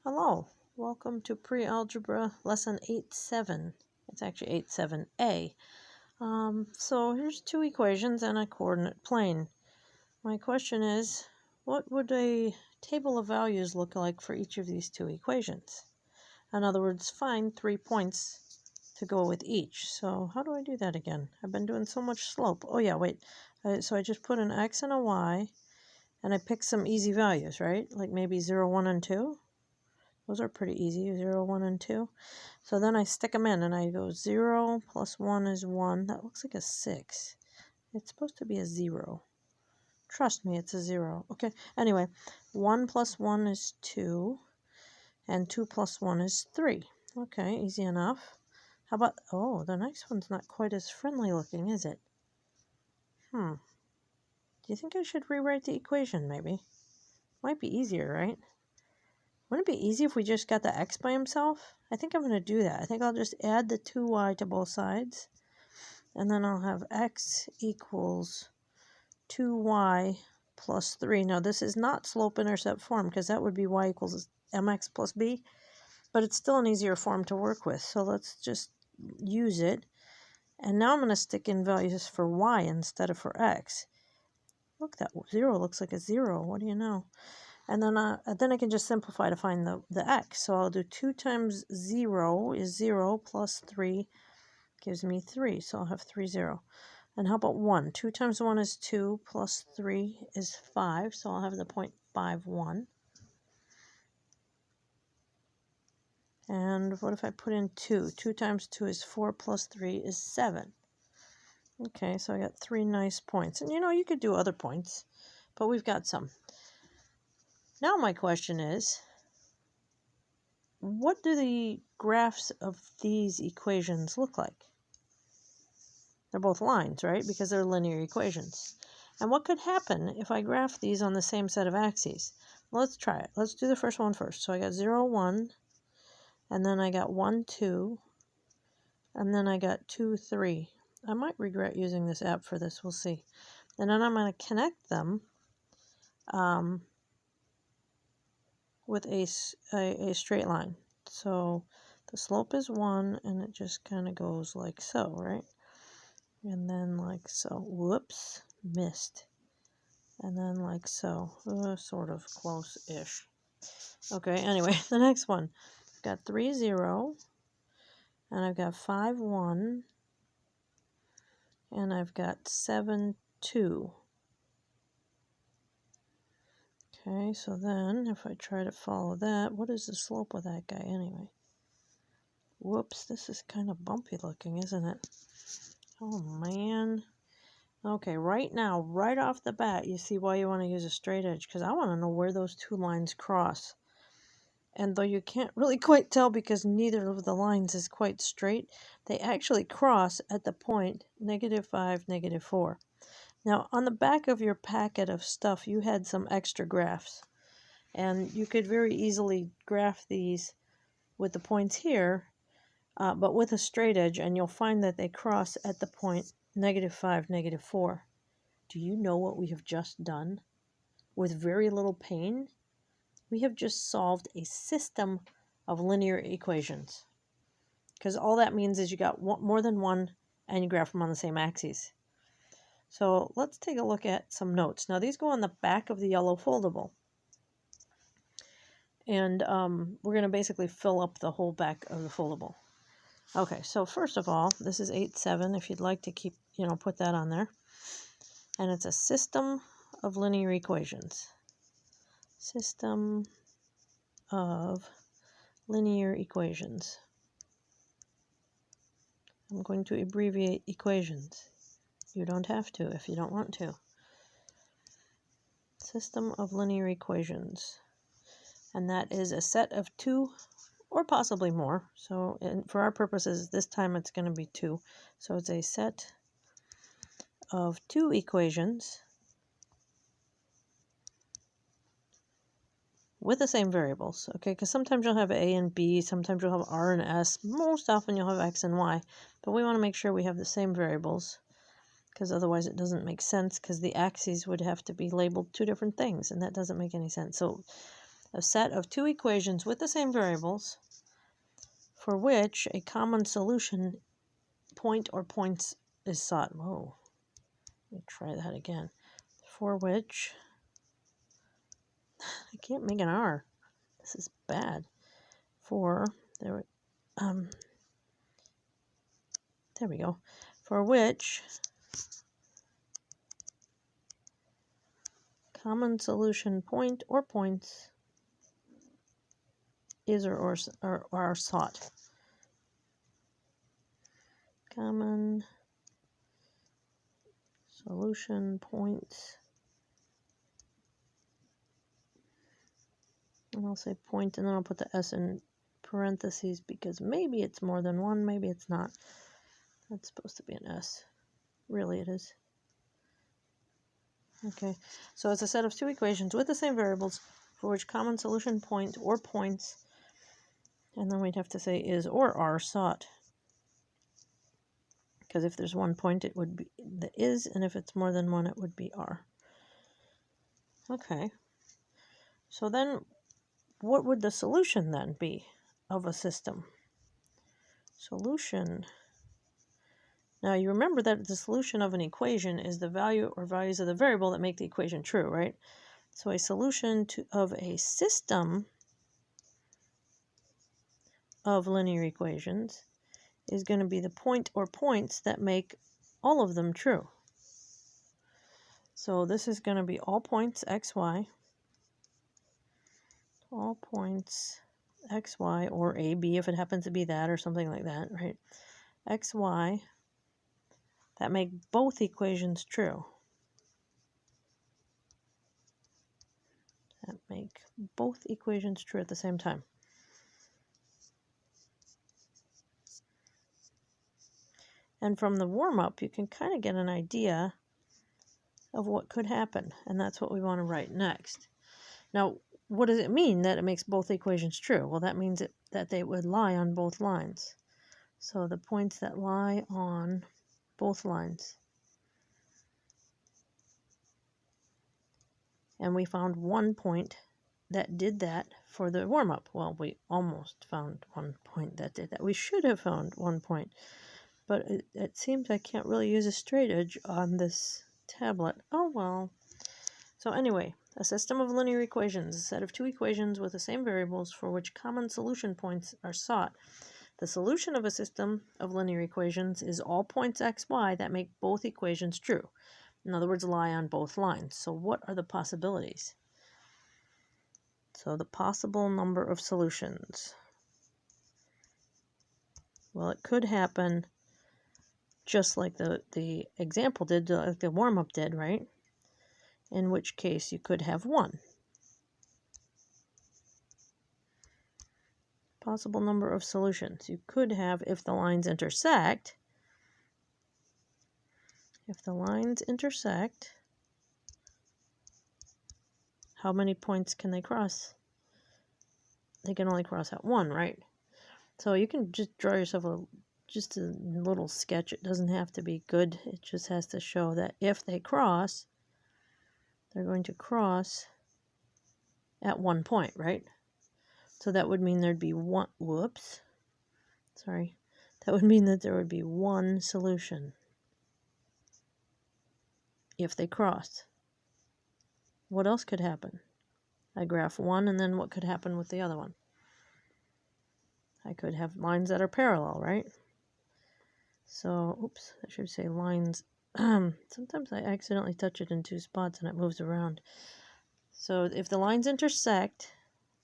Hello, welcome to Pre-Algebra Lesson 8.7. It's actually 8.7a. So here's two equations and a coordinate plane. My question is, what would a table of values look like for each of these two equations? In other words, find 3 points to go with each. So how do I do that again? I've been doing so much slope. Oh yeah, wait. So I just put an x and a y, and I picked some easy values, right? Like maybe 0, 1, and 2. Those are pretty easy, 0, 1, and 2. So then I stick them in, and I go 0 plus 1 is 1. That looks like a 6. It's supposed to be a 0. Trust me, it's a 0. Okay, anyway, 1 plus 1 is 2, and 2 plus 1 is 3. Okay, easy enough. How about, oh, the next one's not quite as friendly looking, is it? Do you think I should rewrite the equation, maybe? Might be easier, right? Wouldn't it be easy if we just got the x by himself? I think I'm going to do that. I think I'll just add the 2y to both sides. And then I'll have x equals 2y plus 3. Now, this is not slope-intercept form because that would be y equals mx plus b. But it's still an easier form to work with. So let's just use it. And now I'm going to stick in values for y instead of for x. Look, that 0 looks like a 0. What do you know? And then I can just simplify to find the x. So I'll do 2 times 0 is 0 plus 3 gives me 3. So I'll have 3, 0. And how about 1? 2 times 1 is 2 plus 3 is 5. So I'll have the point 5, 1. And what if I put in 2? 2 times 2 is 4 plus 3 is 7. Okay, so I got 3 nice points. And you could do other points, but we've got some. Now my question is, what do the graphs of these equations look like? They're both lines, right? Because they're linear equations. And what could happen if I graph these on the same set of axes? Let's try it. Let's do the first one first. So I got 0, 1, and then I got 1, 2, and then I got 2, 3. I might regret using this app for this. We'll see. And then I'm going to connect them with a straight line. So the slope is 1, and it just kind of goes like so, right? And then like so. Whoops, missed. And then like so. Sort of close-ish. Okay, anyway, the next one. I've got 3, 0, and I've got 5, 1, and I've got 7, 2. Okay, so then if I try to follow that, what is the slope of that guy anyway? Whoops, this is kind of bumpy looking, isn't it? Oh, man. Okay, right now, right off the bat, you see why you want to use a straight edge, because I want to know where those two lines cross. And though you can't really quite tell because neither of the lines is quite straight, they actually cross at the point -5, -4. Now, on the back of your packet of stuff, you had some extra graphs. And you could very easily graph these with the points here, but with a straight edge, and you'll find that they cross at the point -5, -4. Do you know what we have just done? With very little pain, we have just solved a system of linear equations. Because all that means is you got more than one, and you graph them on the same axes. So let's take a look at some notes. Now, these go on the back of the yellow foldable. And we're going to basically fill up the whole back of the foldable. Okay, so first of all, this is 8.7. If you'd like to keep, put that on there. And it's a system of linear equations. System of linear equations. I'm going to abbreviate equations. You don't have to if you don't want to. System of linear equations. And that is a set of 2 or possibly more. So for our purposes, this time it's going to be 2. So it's a set of 2 equations with the same variables, okay? Because sometimes you'll have A and B, sometimes you'll have R and S, most often you'll have X and Y, but we want to make sure we have the same variables, because otherwise it doesn't make sense, because the axes would have to be labeled 2 different things, and that doesn't make any sense. So a set of two equations with the same variables for which a common solution point or points is sought. Whoa, let me try that again. For which, I can't make an R. This is bad. There we go. For which common solution point or points is or are sought. Common solution points, and I'll say point, and then I'll put the S in parentheses because maybe it's more than one, maybe it's not. That's supposed to be an S. Really it is. Okay, so it's a set of two equations with the same variables for which common solution point or points, and then we'd have to say is or are sought. Because if there's one point, it would be the is, and if it's more than one, it would be are. Okay, so then what would the solution then be of a system? Solution. Now you remember that the solution of an equation is the value or values of the variable that make the equation true, right? So a solution of a system of linear equations is going to be the point or points that make all of them true. So this is going to be all points x, y, all points x, y, or a, b if it happens to be that or something like that, right? X, y, that make both equations true. That make both equations true at the same time. And from the warm-up, you can kind of get an idea of what could happen, and that's what we want to write next. Now, what does it mean that it makes both equations true? Well, that means that they would lie on both lines. So the points that lie on both lines. And we found one point that did that for the warm-up. Well, we almost found one point that did that. We should have found one point, but it seems I can't really use a straight edge on this tablet. Oh well. So anyway, a system of linear equations, a set of two equations with the same variables for which common solution points are sought. The solution of a system of linear equations is all points x, y that make both equations true. In other words, lie on both lines. So what are the possibilities? So the possible number of solutions. Well, it could happen just like the example did, like the warm-up did, right? In which case you could have one. Possible number of solutions. You could have, if the lines intersect, how many points can they cross? They can only cross at one, right? So you can just draw yourself just a little sketch. It doesn't have to be good. It just has to show that if they cross, they're going to cross at one point, right? So that would mean there'd be one, that would mean that there would be one solution if they crossed. What else could happen? I graph one, and then what could happen with the other one? I could have lines that are parallel, right? So, oops, I should say lines. Sometimes I accidentally touch it in two spots and it moves around. So if the lines intersect,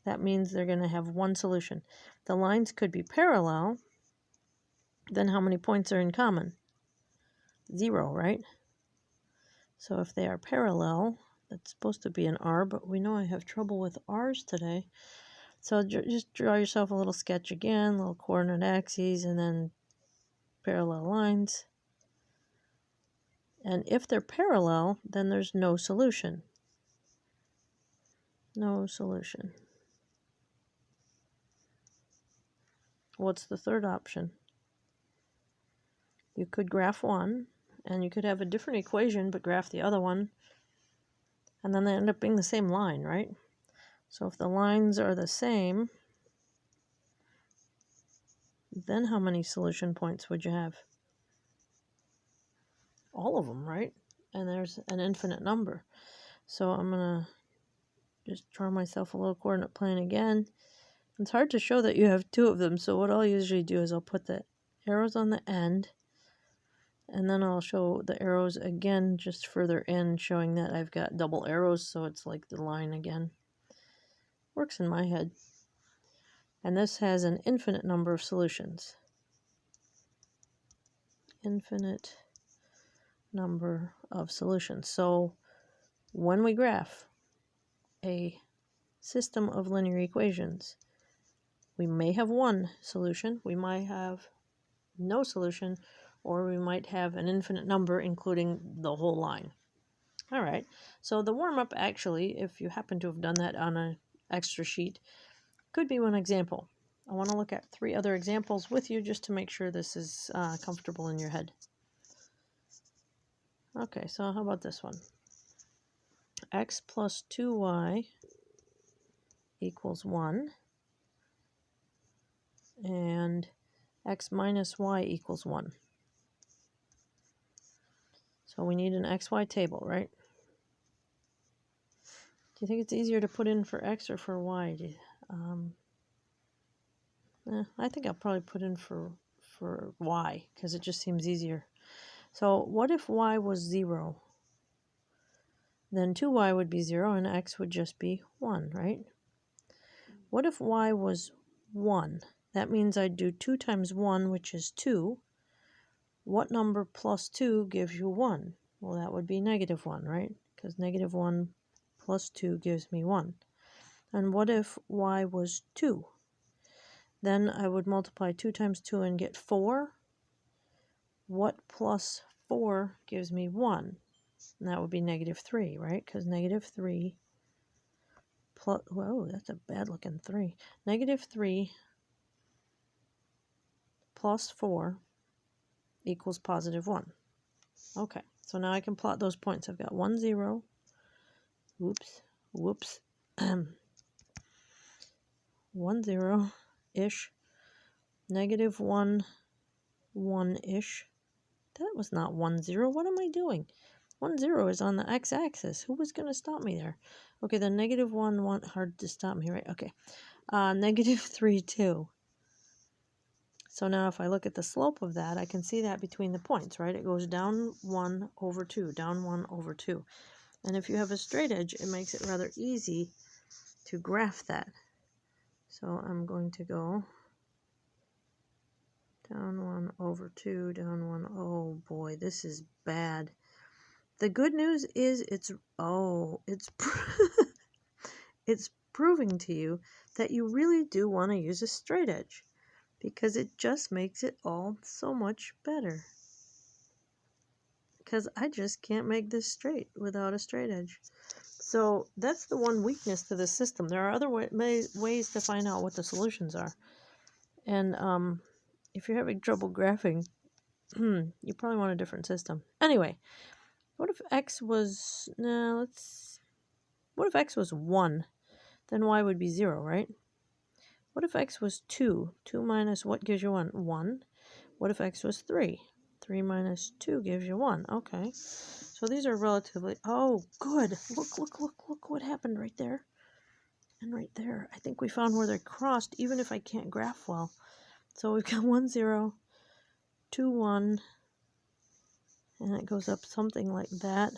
that means they're going to have one solution. The lines could be parallel. Then how many points are in common? 0, right? So if they are parallel, that's supposed to be an R, but we know I have trouble with R's today. So just draw yourself a little sketch again, little coordinate axes, and then parallel lines. And if they're parallel, then there's no solution. No solution. What's the third option? You could graph one, and you could have a different equation, but graph the other one, and then they end up being the same line, right? So if the lines are the same, then how many solution points would you have? All of them, right? And there's an infinite number. So I'm going to just draw myself a little coordinate plane again. It's hard to show that you have two of them, so what I'll usually do is I'll put the arrows on the end, and then I'll show the arrows again just further in, showing that I've got double arrows, so it's like the line again. Works in my head. And this has an infinite number of solutions. Infinite number of solutions. So when we graph a system of linear equations, we may have one solution, we might have no solution, or we might have an infinite number including the whole line. All right, so the warm-up actually, if you happen to have done that on an extra sheet, could be one example. I want to look at 3 other examples with you just to make sure this is comfortable in your head. Okay, so how about this one? X plus 2y equals 1, and x minus y equals 1. So we need an xy table, right? Do you think it's easier to put in for x or for y? I think I'll probably put in for y, because it just seems easier. So what if y was 0? Then 2y would be 0 and x would just be 1, right? What if y was 1? That means I'd do 2 times 1, which is 2. What number plus 2 gives you 1? Well, that would be negative 1, right? Because negative 1 plus 2 gives me 1. And what if y was 2? Then I would multiply 2 times 2 and get 4. What plus 4 gives me 1? And that would be negative 3, right? Because negative 3 plus, whoa, that's a bad looking 3. Negative 3 plus 4 equals positive 1. Okay, so now I can plot those points. I've got 1, 0. Whoops. 1, 0-ish. Negative 1, 1-ish. That was not 1, 0. What am I doing? 1, 0 is on the x-axis. Who was going to stop me there? Okay, then negative 1, 1, hard to stop me, right? Okay. Negative 3, 2. So now if I look at the slope of that, I can see that between the points, right? It goes down 1 over 2, down 1 over 2. And if you have a straight edge, it makes it rather easy to graph that. So I'm going to go down 1 over 2, down 1. Oh boy, this is bad. The good news is it's it's proving to you that you really do want to use a straight edge, because it just makes it all so much better. Because I just can't make this straight without a straight edge. So that's the one weakness to this system. There are other ways to find out what the solutions are. And if you're having trouble graphing, you probably want a different system. Anyway, what if x was, what if x was 1? Then y would be 0, right? What if x was 2? 2 minus what gives you 1? 1. What if x was 3? 3 minus 2 gives you 1. Okay. So these are relatively... Oh, good. Look what happened right there. And right there. I think we found where they're crossed, even if I can't graph well. So we've got 1, 0, 2, 1. And it goes up something like that.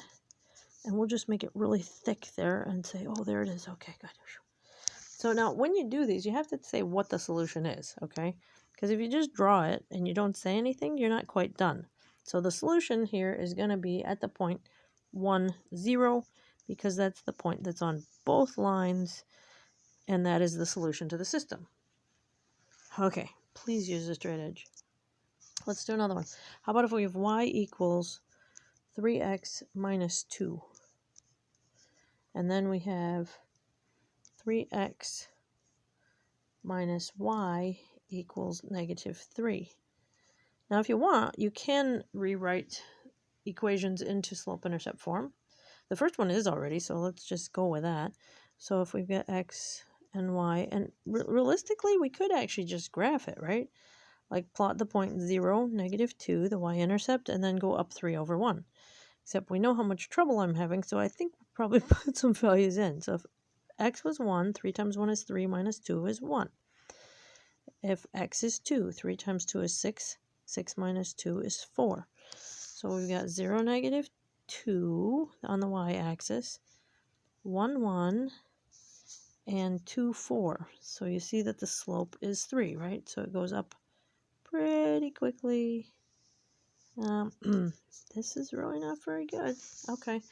And we'll just make it really thick there and say, oh, there it is. Okay, good. So now when you do these, you have to say what the solution is, okay? Because if you just draw it and you don't say anything, you're not quite done. So the solution here is going to be at the point 1, 0, because that's the point that's on both lines, and that is the solution to the system. Okay, please use a straight edge. Let's do another one. How about if we have y equals 3x minus 2? And then we have 3x minus y equals negative 3. Now, if you want, you can rewrite equations into slope-intercept form. The first one is already, so let's just go with that. So if we've got x and y, and realistically, we could actually just graph it, right? Like plot the point 0, -2, the y-intercept, and then go up 3 over 1. Except we know how much trouble I'm having, so I think we'll probably put some values in. So if x was 1, 3 times 1 is 3, minus 2 is 1. If x is 2, 3 times 2 is 6, 6 minus 2 is 4. So we've got 0, -2 on the y-axis, 1, 1, and 2, 4. So you see that the slope is 3, right? So it goes up pretty quickly. This is really not very good. Okay.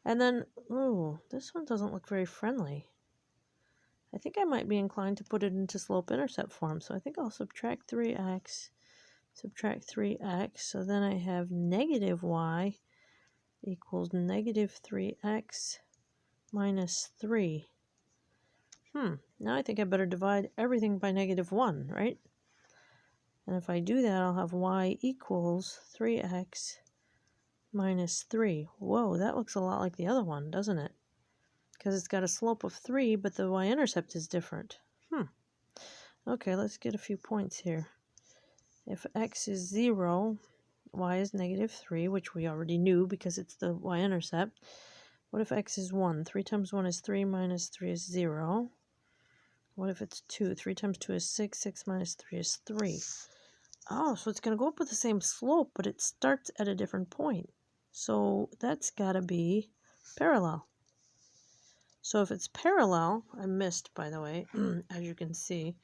And then, oh, this one doesn't look very friendly. I think I might be inclined to put it into slope-intercept form. So I think I'll subtract 3x, so then I have negative y equals -3x minus 3. Now I think I better divide everything by -1, right? And if I do that, I'll have y equals 3x minus 3. Whoa, that looks a lot like the other one, doesn't it? Because it's got a slope of 3, but the y-intercept is different. Okay, let's get a few points here. If x is 0, y is -3, which we already knew because it's the y-intercept. What if x is 1? 3 times 1 is 3, minus 3 is 0. What if it's 2? 3 times 2 is 6, 6 minus 3 is 3. Oh, so it's going to go up with the same slope, but it starts at a different point. So that's got to be parallel. So if it's parallel, I missed, by the way, as you can see.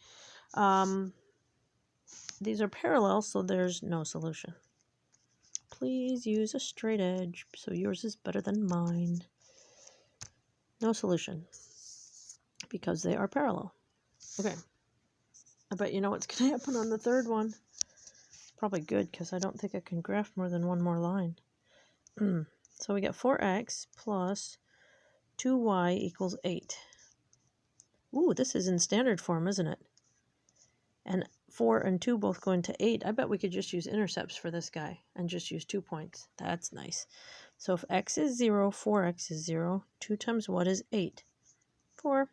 These are parallel, so there's no solution. Please use a straight edge, so yours is better than mine. No solution, because they are parallel. Okay. I bet you know what's going to happen on the third one. Probably good, because I don't think I can graph more than one more line. So we get 4x plus 2y equals 8. Ooh, this is in standard form, isn't it? And 4 and 2 both go into 8. I bet we could just use intercepts for this guy and just use 2 points. That's nice. So if x is 0, 4x is 0. 2 times what is 8? 4.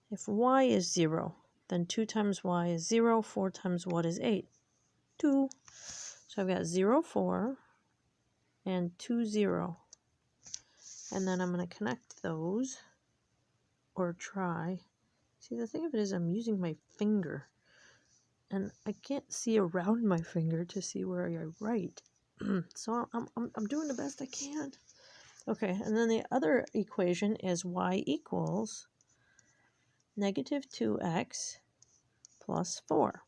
If y is 0, then 2 times y is 0. 4 times what is 8? 2. So I've got 0, 4, and 2, 0. And then I'm going to connect those, or try. See, the thing of it is I'm using my finger, and I can't see around my finger to see where I write. So I'm doing the best I can. Okay, and then the other equation is y equals -2x plus 4.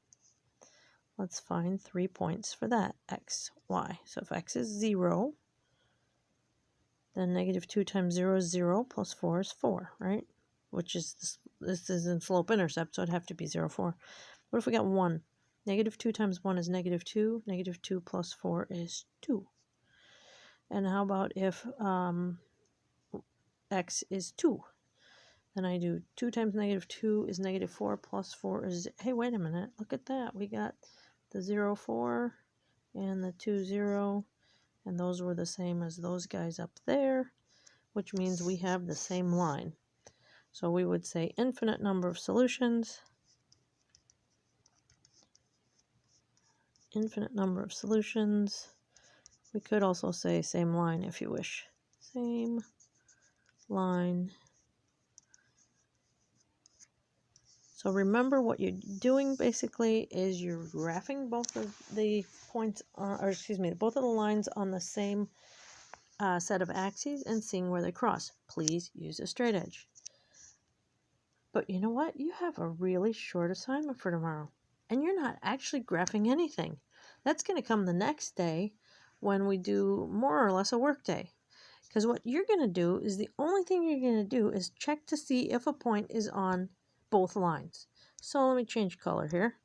Let's find 3 points for that, x, y. So if x is 0, then -2 times 0 is 0, plus 4 is 4, right? Which is, this is in slope-intercept, so it'd have to be 0, 4. What if we got 1? -2 times 1 is -2. -2 plus 4 is 2. And how about if x is 2? Then I do 2 times -2 is -4 plus 4 is... Hey, wait a minute. Look at that. We got the 0, 4 and the 2, 0. And those were the same as those guys up there, which means we have the same line. So we would say infinite number of solutions. Infinite number of solutions. We could also say same line if you wish. Same line. So remember, what you're doing basically is you're graphing both of the points, both of the lines on the same set of axes and seeing where they cross. Please use a straight edge. But you know what? You have a really short assignment for tomorrow, and you're not actually graphing anything. That's going to come the next day when we do more or less a work day. Because what you're going to do is, the only thing you're going to do is check to see if a point is on both lines. So let me change color here.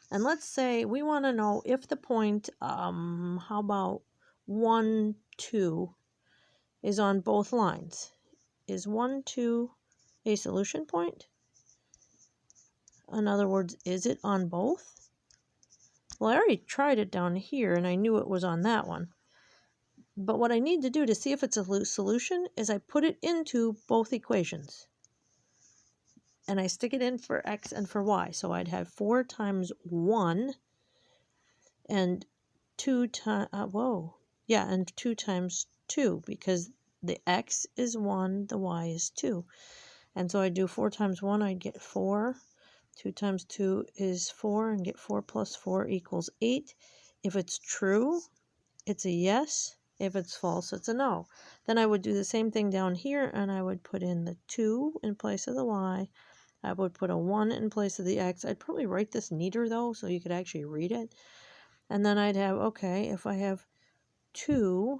And let's say we want to know if the point, how about 1, 2 is on both lines. Is 1, 2 a solution point? In other words, is it on both? Well, I already tried it down here, and I knew it was on that one. But what I need to do to see if it's a solution is I put it into both equations. and I stick it in for x and for y. So I'd have 4 times 1 and 2 times, and 2 times 2, because the x is 1, the y is 2. And so I do 4 times 1, I'd get 4. 2 times 2 is 4, and get 4 plus 4 equals 8. If it's true, it's a yes. If it's false, it's a no. Then I would do the same thing down here, and I would put in the 2 in place of the y. I would put a 1 in place of the x. I'd probably write this neater, though, so you could actually read it. And then I'd have, okay, if I have 2,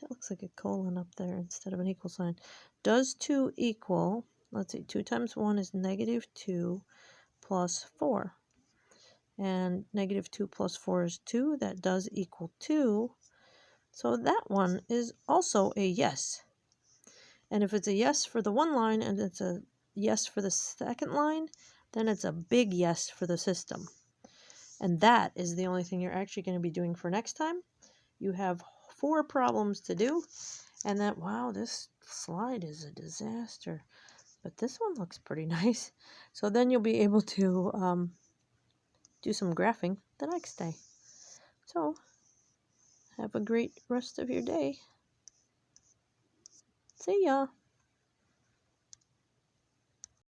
that looks like a colon up there instead of an equal sign. Does 2 equal, let's see, 2 times 1 is negative 2 plus 4. And negative 2 plus 4 is 2. That does equal 2. So that one is also a yes. And if it's a yes for the one line and it's a yes for the second line, then it's a big yes for the system. And that is the only thing you're actually going to be doing for next time. You have 4 problems to do. And that, wow, this slide is a disaster. But this one looks pretty nice. So then you'll be able to do some graphing the next day. So have a great rest of your day. See ya.